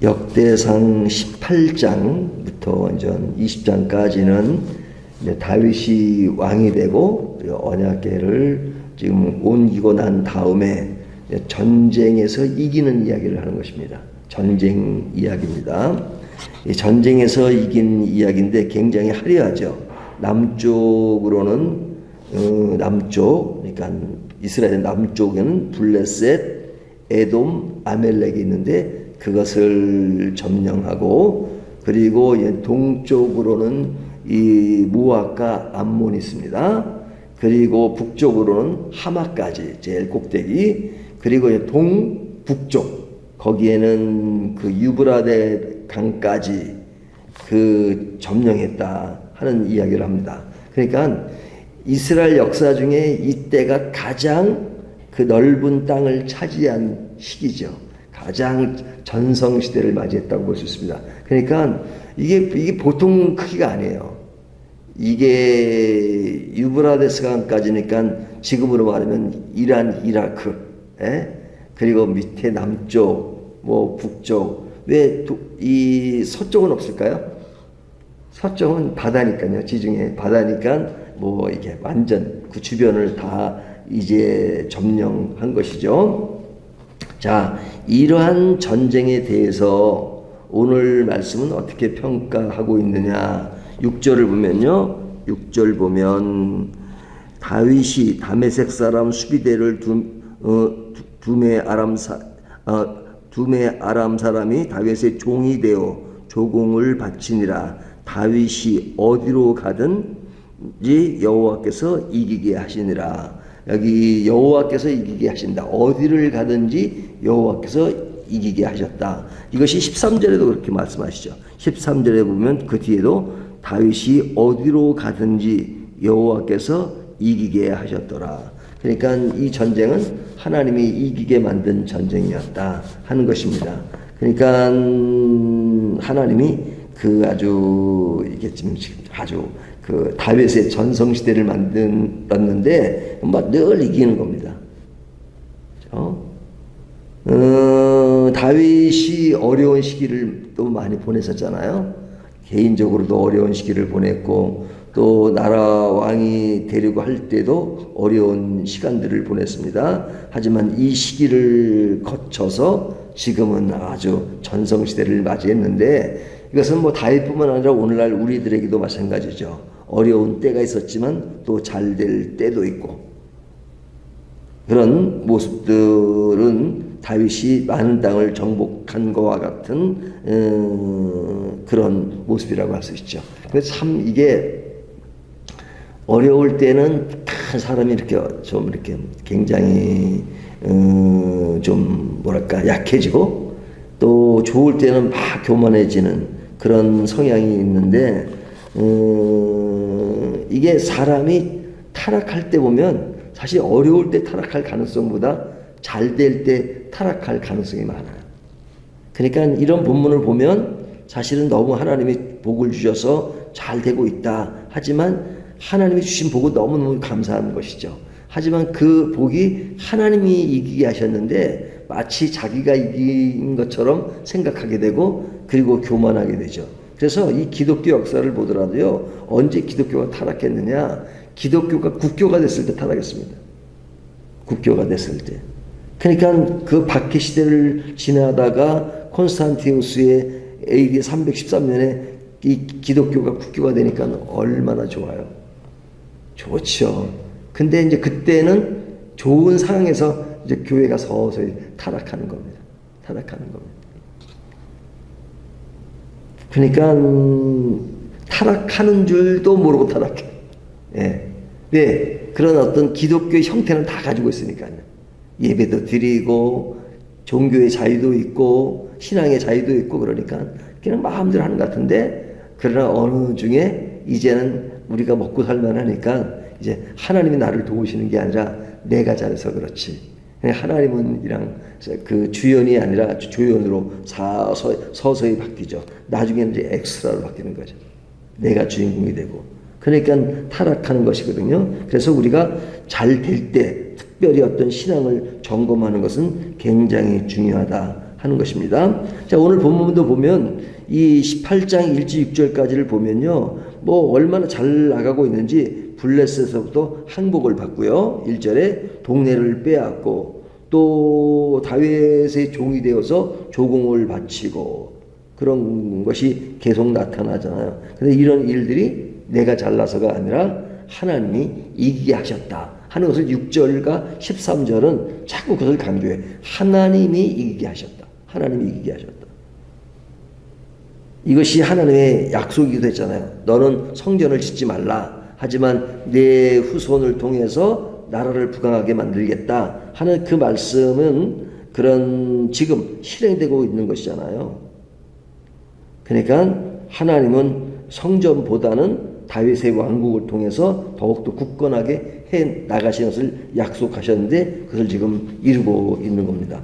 역대상 18장부터 이제 20장까지는 다윗이 왕이 되고 언약궤를 지금 옮기고 난 다음에 전쟁에서 이기는 이야기를 하는 것입니다. 전쟁 이야기입니다. 전쟁에서 이긴 이야기인데 굉장히 화려하죠. 남쪽으로는 남쪽, 그러니까 이스라엘 남쪽에는 블레셋, 에돔, 아멜렉이 있는데 그것을 점령하고, 그리고 동쪽으로는 이 모압과 암몬이 있습니다. 그리고 북쪽으로는 하마까지 제일 꼭대기, 그리고 동북쪽 거기에는 그 유브라데 강까지 그 점령했다 하는 이야기를 합니다. 그러니까 이스라엘 역사 중에 이때가 가장 그 넓은 땅을 차지한 시기죠. 가장 전성시대를 맞이했다고 볼 수 있습니다. 그러니까 이게 보통 크기가 아니에요. 이게 유브라데스 강까지니까 지금으로 말하면 이란, 이라크, 그리고 밑에 남쪽, 뭐 북쪽, 왜 이 서쪽은 없을까요? 서쪽은 바다니까요. 지중해 바다니까 뭐 이게 완전 그 주변을 다 이제 점령한 것이죠. 자, 이러한 전쟁에 대해서 오늘 말씀은 어떻게 평가하고 있느냐. 6절을 보면요. 6절 보면 다윗이 다메섹 사람 수비대를 두메 아람 사람이 다윗의 종이 되어 조공을 바치니라. 다윗이 어디로 가든지 여호와께서 이기게 하시니라. 여기 여호와께서 이기게 하신다. 어디를 가든지 여호와께서 이기게 하셨다. 이것이 13절에도 그렇게 말씀하시죠. 13절에 보면 그 뒤에도 다윗이 어디로 가든지 여호와께서 이기게 하셨더라. 그러니까 이 전쟁은 하나님이 이기게 만든 전쟁이었다 하는 것입니다. 그러니까 하나님이 그 아주 이게 지금 아주 그 다윗의 전성 시대를 만들었는데 늘 이기는 겁니다. 다윗이 어려운 시기를 또 많이 보냈었잖아요. 개인적으로도 어려운 시기를 보냈고, 또 나라 왕이 되려고 할 때도 어려운 시간들을 보냈습니다. 하지만 이 시기를 거쳐서 지금은 아주 전성 시대를 맞이했는데, 이것은 뭐 다윗뿐만 아니라 오늘날 우리들에게도 마찬가지죠. 어려운 때가 있었지만 또 잘 될 때도 있고, 그런 모습들은 다윗이 많은 땅을 정복한 것과 같은 그런 모습이라고 할 수 있죠. 그래서 참 이게 어려울 때는 한 사람이 이렇게 좀 이렇게 굉장히 좀 뭐랄까 약해지고, 또 좋을 때는 막 교만해지는 그런 성향이 있는데, 이게 사람이 타락할 때 보면 사실 어려울 때 타락할 가능성보다 잘 될 때 타락할 가능성이 많아요. 그러니까 이런 본문을 보면 사실은 너무 하나님이 복을 주셔서 잘 되고 있다. 하지만 하나님이 주신 복은 너무너무 감사한 것이죠. 하지만 그 복이 하나님이 이기게 하셨는데 마치 자기가 이긴 것처럼 생각하게 되고, 그리고 교만하게 되죠. 그래서 이 기독교 역사를 보더라도요, 언제 기독교가 타락했느냐? 기독교가 국교가 됐을 때 타락했습니다. 국교가 됐을 때. 그러니까 그 박해 시대를 지나다가 콘스탄티우스의 AD 313년에 이 기독교가 국교가 되니까 얼마나 좋아요. 좋죠. 근데 이제 그때는 좋은 상황에서 이제 교회가 서서히 타락하는 겁니다. 타락하는 겁니다. 그러니까 타락하는 줄도 모르고 타락해. 예. 왜? 그런 어떤 기독교의 형태는 다 가지고 있으니까요. 예배도 드리고 종교의 자유도 있고 신앙의 자유도 있고, 그러니까 그냥 마음대로 하는 것 같은데, 그러나 어느 중에 이제는 우리가 먹고 살만하니까 이제 하나님이 나를 도우시는 게 아니라 내가 잘해서 그렇지. 하나님은 이랑 그 주연이 아니라 조연으로 서서히 바뀌죠. 나중에는 이제 엑스트라로 바뀌는 거죠. 내가 주인공이 되고. 그러니까 타락하는 것이거든요. 그래서 우리가 잘 될 때 특별히 어떤 신앙을 점검하는 것은 굉장히 중요하다 하는 것입니다. 자, 오늘 본문도 보면 이 18장 1절 6절까지를 보면요, 뭐 얼마나 잘 나가고 있는지 블레셋에서부터 항복을 받고요, 1절에 동네를 빼앗고 또 다윗의 종이 되어서 조공을 바치고 그런 것이 계속 나타나잖아요. 근데 이런 일들이 내가 잘나서가 아니라 하나님이 이기게 하셨다 하는 것을 6절과 13절은 자꾸 그것을 강조해. 하나님이 이기게 하셨다. 하나님이 이기게 하셨다. 이것이 하나님의 약속이기도 했잖아요. 너는 성전을 짓지 말라. 하지만 내 후손을 통해서 나라를 부강하게 만들겠다 하는 그 말씀은 그런 지금 실행되고 있는 것이잖아요. 그러니까 하나님은 성전보다는 다윗의 왕국을 통해서 더욱더 굳건하게 해 나가시는 것을 약속하셨는데 그것을 지금 이루고 있는 겁니다.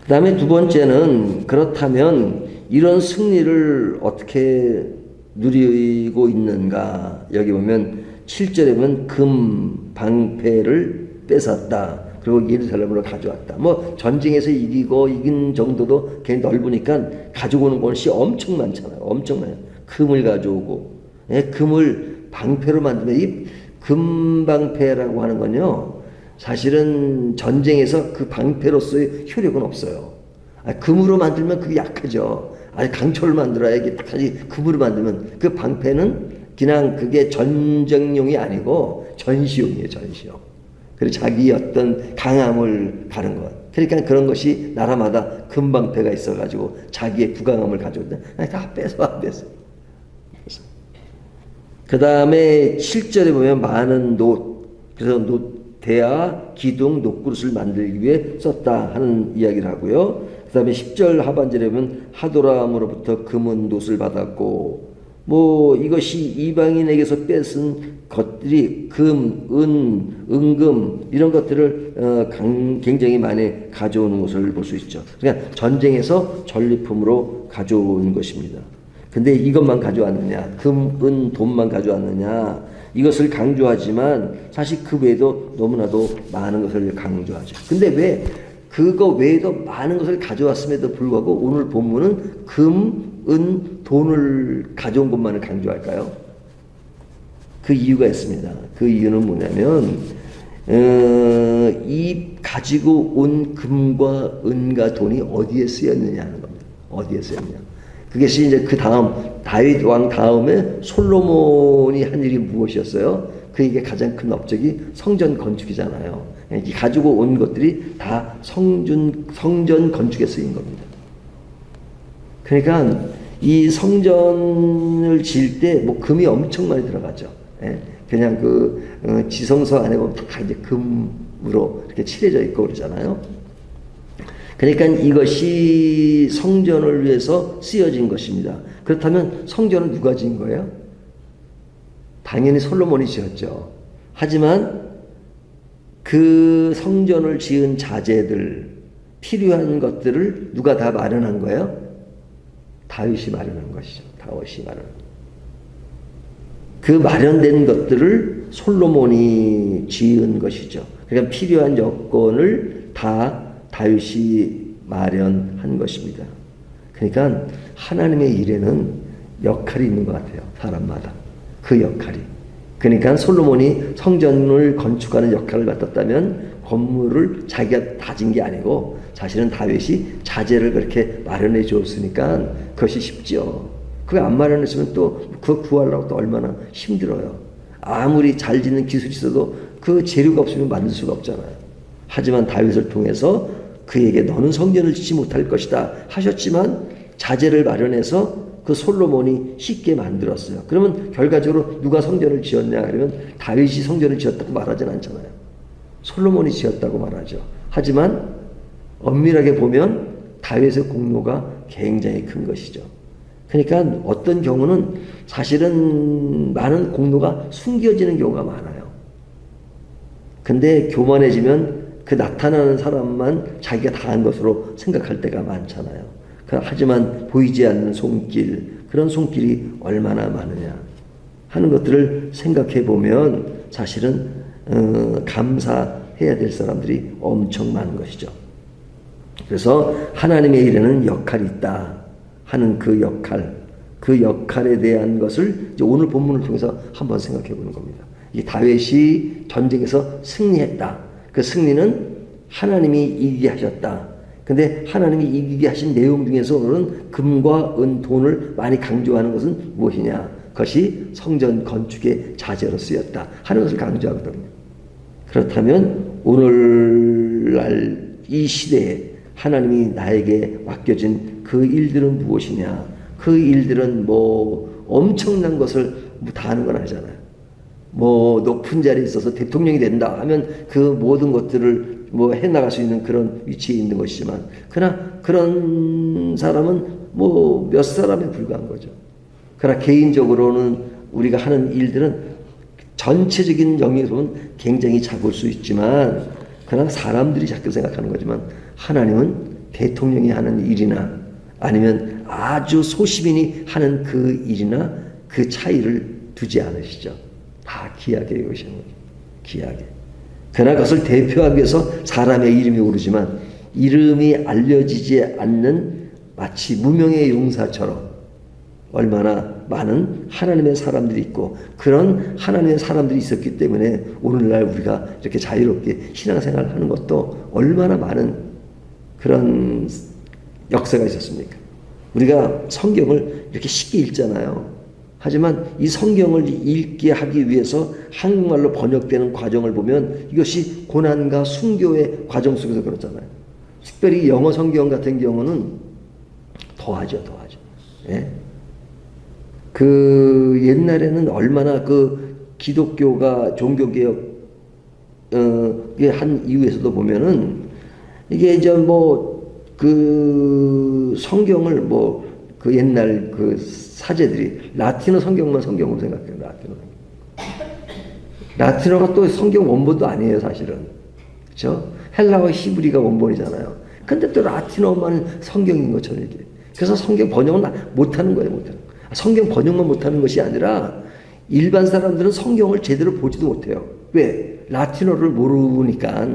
그 다음에 두 번째는 그렇다면 이런 승리를 어떻게 누리고 있는가. 여기 보면 7절에 보면 금 방패를 뺏었다. 그리고 예루살렘으로 가져왔다. 뭐 전쟁에서 이긴 정도도 굉장히 넓으니까 가지고 오는 것이 엄청 많잖아요. 엄청 많아요. 금을 가져오고, 금을 방패로 만들면 이 금방패라고 하는 건요, 사실은 전쟁에서 그 방패로서의 효력은 없어요. 금으로 만들면 그게 약하죠. 강철을 만들어야 이게 다시 금으로 만들면 그 방패는 그냥 그게 전쟁용이 아니고 전시용이에요. 전시용. 그리고 자기 어떤 강함을 가른 것. 그러니까 그런 것이 나라마다 금방패가 있어가지고 자기의 부강함을 가져오는데 다 뺏어. 그 다음에 7절에 보면 많은 그래서 대야, 기둥, 녹그릇을 만들기 위해 썼다 하는 이야기를 하고요. 그 다음에 10절 하반절에 보면 하도람으로부터 금은 놋을 받았고, 뭐 이것이 이방인에게서 뺏은 것들이 금, 은금 이런 것들을 굉장히 많이 가져오는 것을 볼 수 있죠. 그러니까 전쟁에서 전리품으로 가져온 것입니다. 근데 이것만 가져왔느냐, 금, 은, 돈만 가져왔느냐, 이것을 강조하지만 사실 그 외에도 너무나도 많은 것을 강조하죠. 근데 왜 그거 외에도 많은 것을 가져왔음에도 불구하고 오늘 본문은 금, 은, 돈을 가져온 것만을 강조할까요? 그 이유가 있습니다. 그 이유는 뭐냐면 이 가지고 온 금과 은과 돈이 어디에 쓰였느냐 하는 겁니다. 어디에 쓰였느냐. 그것이 이제 그 다음 다윗 왕 다음에 솔로몬이 한 일이 무엇이었어요? 그에게 가장 큰 업적이 성전 건축이잖아요. 이 가지고 온 것들이 다 성전 건축에 쓰인 겁니다. 그러니까 이 성전을 지을 때 뭐 금이 엄청 많이 들어가죠. 그냥 지성소 안에 보면 다 이제 금으로 이렇게 칠해져 있고 그러잖아요. 그러니까 이것이 성전을 위해서 쓰여진 것입니다. 그렇다면 성전은 누가 지은 거예요? 당연히 솔로몬이 지었죠. 하지만 그 성전을 지은 자재들, 필요한 것들을 누가 다 마련한 거예요? 다윗이 마련한 것이죠. 다윗이 마련한. 그 마련된 것들을 솔로몬이 지은 것이죠. 그러니까 필요한 여건을 다 다윗이 마련한 것입니다. 그러니까 하나님의 일에는 역할이 있는 것 같아요. 사람마다. 그 역할이. 그러니까 솔로몬이 성전을 건축하는 역할을 맡았다면 건물을 자기가 다진 게 아니고 사실은 다윗이 자재를 그렇게 마련해 줬으니까 그것이 쉽죠. 그거 안 마련했으면 또 그거 구하려고 또 얼마나 힘들어요. 아무리 잘 짓는 기술이 있어도 그 재료가 없으면 만들 수가 없잖아요. 하지만 다윗을 통해서 그에게 너는 성전을 짓지 못할 것이다 하셨지만 자재를 마련해서 그 솔로몬이 쉽게 만들었어요. 그러면 결과적으로 누가 성전을 지었냐 그러면 다윗이 성전을 지었다고 말하진 않잖아요. 솔로몬이 지었다고 말하죠. 하지만 엄밀하게 보면 다윗의 공로가 굉장히 큰 것이죠. 그러니까 어떤 경우는 사실은 많은 공로가 숨겨지는 경우가 많아요. 근데 교만해지면 그 나타나는 사람만 자기가 다 한 것으로 생각할 때가 많잖아요. 하지만 보이지 않는 손길, 그런 손길이 얼마나 많으냐 하는 것들을 생각해 보면 사실은 감사해야 될 사람들이 엄청 많은 것이죠. 그래서 하나님의 일에는 역할이 있다 하는 그 역할에 대한 것을 이제 오늘 본문을 통해서 한번 생각해 보는 겁니다. 이 다윗이 전쟁에서 승리했다. 그 승리는 하나님이 이기게 하셨다. 근데 하나님이 이기게 하신 내용 중에서 오늘은 금과 은, 돈을 많이 강조하는 것은 무엇이냐? 그것이 성전 건축의 자재로 쓰였다 하는 것을 강조하거든요. 그렇다면 오늘날 이 시대에 하나님이 나에게 맡겨진 그 일들은 무엇이냐? 그 일들은 뭐 엄청난 것을 다 하는 건 아니잖아요. 뭐 높은 자리에 있어서 대통령이 된다 하면 그 모든 것들을 뭐 해나갈 수 있는 그런 위치에 있는 것이지만, 그러나 그런 사람은 뭐 몇 사람에 불과한 거죠. 그러나 개인적으로는 우리가 하는 일들은 전체적인 영역으로는 굉장히 작을 수 있지만, 그러나 사람들이 자꾸 생각하는 거지만 하나님은 대통령이 하는 일이나 아니면 아주 소시민이 하는 그 일이나 그 차이를 두지 않으시죠. 다 귀하게 여기시는 거죠. 귀하게. 그러나 그것을 대표하기 위해서 사람의 이름이 오르지만 이름이 알려지지 않는 마치 무명의 용사처럼 얼마나 많은 하나님의 사람들이 있고, 그런 하나님의 사람들이 있었기 때문에 오늘날 우리가 이렇게 자유롭게 신앙생활을 하는 것도 얼마나 많은 그런 역사가 있었습니까? 우리가 성경을 이렇게 쉽게 읽잖아요. 하지만 이 성경을 읽게 하기 위해서 한국말로 번역되는 과정을 보면 이것이 고난과 순교의 과정 속에서 그렇잖아요. 특별히 영어 성경 같은 경우는 더하죠. 예? 그 옛날에는 얼마나 그 기독교가 종교개혁 한 이후에서도 보면은 이게 이제 뭐 그 성경을 뭐 그 옛날 그 사제들이 라틴어 성경만 성경으로 생각해요. 라틴어가 또 성경 원본도 아니에요, 사실은. 그렇죠? 헬라어 히브리가 원본이잖아요. 근데 또 라틴어만 성경인 것처럼 이게. 그래서 성경 번역은 못하는 거예요, 못하는 거. 성경 번역만 못하는 것이 아니라 일반 사람들은 성경을 제대로 보지도 못해요. 왜? 라틴어를 모르니까.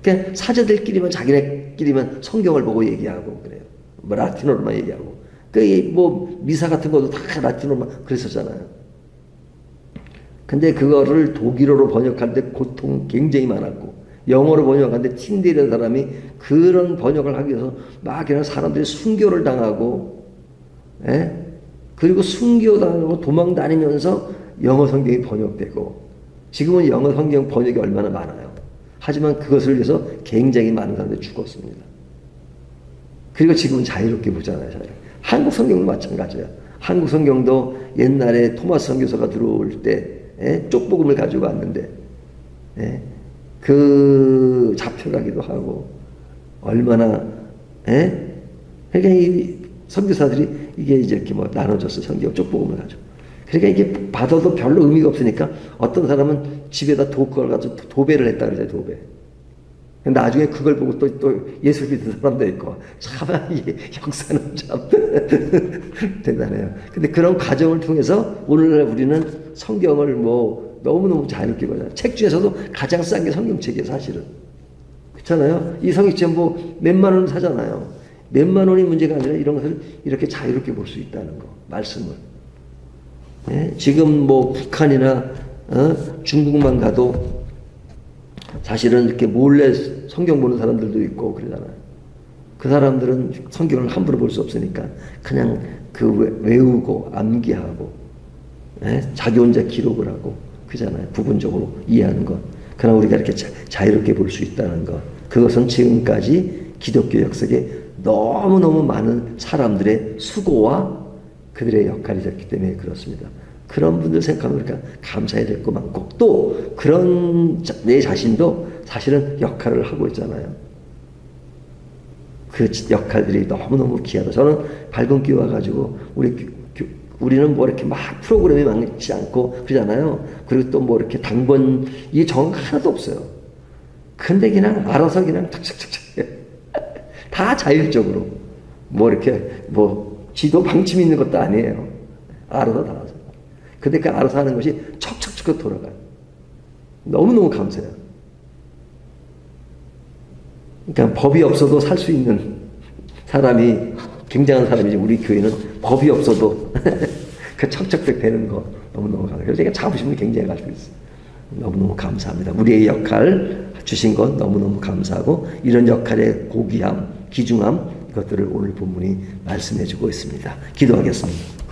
그냥 사제들끼리만 자기네끼리만 성경을 보고 얘기하고 그래요. 뭐 라틴어로만 얘기하고. 뭐 미사 같은 것도 다 라틴어로만 그랬었잖아요. 근데 그거를 독일어로 번역할 때 고통 굉장히 많았고, 영어로 번역하는데 틴데이라는 사람이 그런 번역을 하기 위해서 막 그냥 사람들이 순교를 당하고, 예? 그리고 순교당하고 도망 다니면서 영어 성경이 번역되고, 지금은 영어 성경 번역이 얼마나 많아요. 하지만 그것을 위해서 굉장히 많은 사람들이 죽었습니다. 그리고 지금은 자유롭게 보잖아요. 한국 성경도 마찬가지예요. 한국 성경도 옛날에 토마스 선교사가 들어올 때 쪽복음을 가지고 왔는데 그 잡혀가기도 하고 얼마나 그러니까 이 선교사들이 이게 이제 이렇게 뭐 나눠졌어. 성경 쪽복음을 가지고. 그러니까 이게 받아도 별로 의미가 없으니까 어떤 사람은 집에다 그걸 가지고 도배를 했다 그러죠. 도배. 나중에 그걸 보고 또 예수 믿는 사람도 있고, 참, 이게 역사는 참 대단해요. 근데 그런 과정을 통해서 오늘날 우리는 성경을 뭐 너무너무 자유롭게 보잖아요. 책 중에서도 가장 싼 게 성경책이에요, 사실은. 그렇잖아요? 이 성경책 뭐 몇만 원 사잖아요. 몇만 원이 문제가 아니라 이런 것을 이렇게 자유롭게 볼 수 있다는 거, 말씀을. 예? 지금 뭐 북한이나 중국만 가도 사실은 이렇게 몰래 성경 보는 사람들도 있고 그러잖아요. 그 사람들은 성경을 함부로 볼 수 없으니까 그냥 그 외우고 암기하고 자기 혼자 기록을 하고 그잖아요. 부분적으로 이해하는 것. 그러나 우리가 이렇게 자유롭게 볼 수 있다는 것. 그것은 지금까지 기독교 역사에 너무너무 많은 사람들의 수고와 그들의 역할이 있었기 때문에 그렇습니다. 그런 분들 생각하면 우리가 감사해야 될 거 많고, 또 그런 내 자신도 사실은 역할을 하고 있잖아요. 그 역할들이 너무너무 귀하다. 저는 밝은 교회 와가지고 우리는 뭐 이렇게 막 프로그램이 많지 않고 그러잖아요. 그리고 또 뭐 이렇게 당번 이 정가 하나도 없어요. 근데 그냥 알아서 그냥 탁탁탁탁 다 자율적으로 뭐 이렇게 뭐 지도 방침 있는 것도 아니에요. 알아서 다 하세요. 근데 그 알아서 하는 것이 척척척 돌아가요. 너무너무 감사해요. 그러니까 법이 없어도 살 수 있는 사람이 굉장한 사람이지. 우리 교회는 법이 없어도 그 척척척 되는 거 너무너무 감사해요. 그래서 제가 자부심을 굉장히 가지고 있어요. 너무너무 감사합니다. 우리의 역할 주신 것 너무너무 감사하고 이런 역할의 고귀함, 귀중함 이것들을 오늘 본문이 말씀해주고 있습니다. 기도하겠습니다.